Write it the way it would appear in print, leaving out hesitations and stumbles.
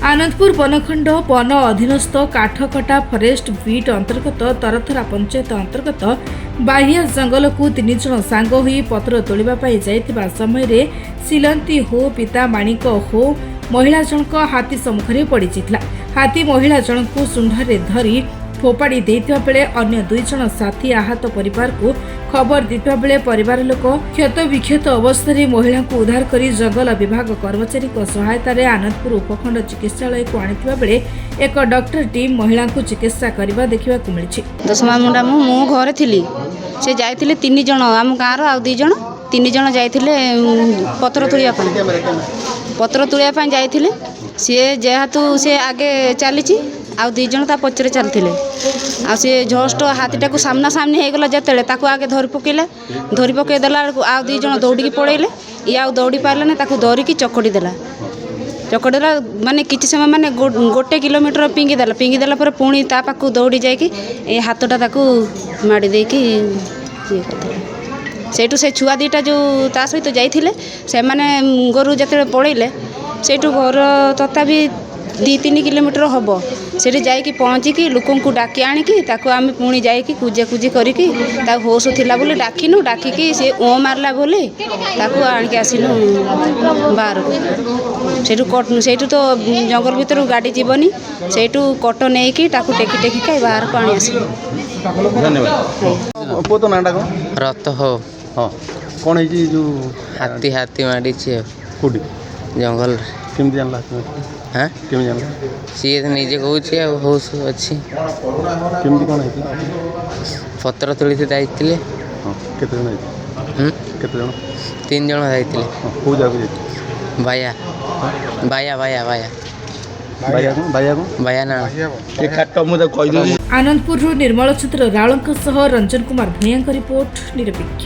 Anandpur वनखंड one अधीनस्थ काठकटा forest beat अंतर्गत तरथरा पंचायत अंतर्गत बाह्य जंगल को 3 जन सांग होई पत्र तोड़ापी जाइतिबा समय रे सिलंती हो पिता माणिक हो महिला जनक हाथी सम्मुखरे पड़ी जाइतिला। हाथी महिला जनक सुंढरे धरी फोपाड़ी देइतिबा बेले अन्य 2 जन साथी आहत परिवार को खबर देइतिबा बेले परिवार लोक क्षत विक्षत अवस्था महिला को उद्धार करी जंगल विभाग कर्मचारी सहायता रे आनंदपुर उपखंड चिकित्सालय को आनितिबा बेले एक डॉक्टर टीम महिला को चिकित्सा करबा देखिबा को मिलिछि। दशमा मुंडा मु घरे थिली से जाइतिले 3 जन आम गाँव आ 2 जन 3 जन जाइतिले पत्र तुलिया जाइतिले सी जेहेतु से आगे चली आ 2 जन ता पचरे चलते आ सी जस्ट हाथीटा को सामना सामने हो गला जिते आगे धरी पकईदेला आ 2 जन दौड़ी पड़ेले ये आ दौड़ी पारे ना धरिकी चकड़ी माने किसी समय माने 1 किलोमीटर पिंगिदेला पर पुणी ता पाखु दौड़ी जाकि हाथटा माड़ी देकी सेठू से छुआ 2टा जो ता सहित जाइथिले से माने गोरु जते पड़ेले सेठू घर तथापि 2-3 किलोमीटर हम से जाकि पहुँचिकी लोक डाकी आणिकी आम पुणी जाकि कुजी करिकी होश थिला बोली डाकिनु डाकिकी सी ओ मारला बोली आणिकी आसिलु बाहर सेठू तो जंगल भीतर गाड़ी जीवनी सेठू कट नहीं कि टेकी टेकी बाहर को आनी आसिलु। धन्यवाद। पो तो नाटा को रथ हो हाँ कौन है जो हाथी हाथी माड़ी कोडी जंगल केमती जानला हाँ केमती जानला सी निजे कहूँ होश अच्छी केमती कौन है पत्र तोड़ी जाइए हाँ केते जन है केते जन 3 जन जाइए को जागो जाई बाया बाया बाया बाया बाया बाया ना ए काट मु कहि दउ। आनंदपुर निर्मल चंद्र रावल रंजन कुमार भूया रिपोर्ट निरपेक्ष।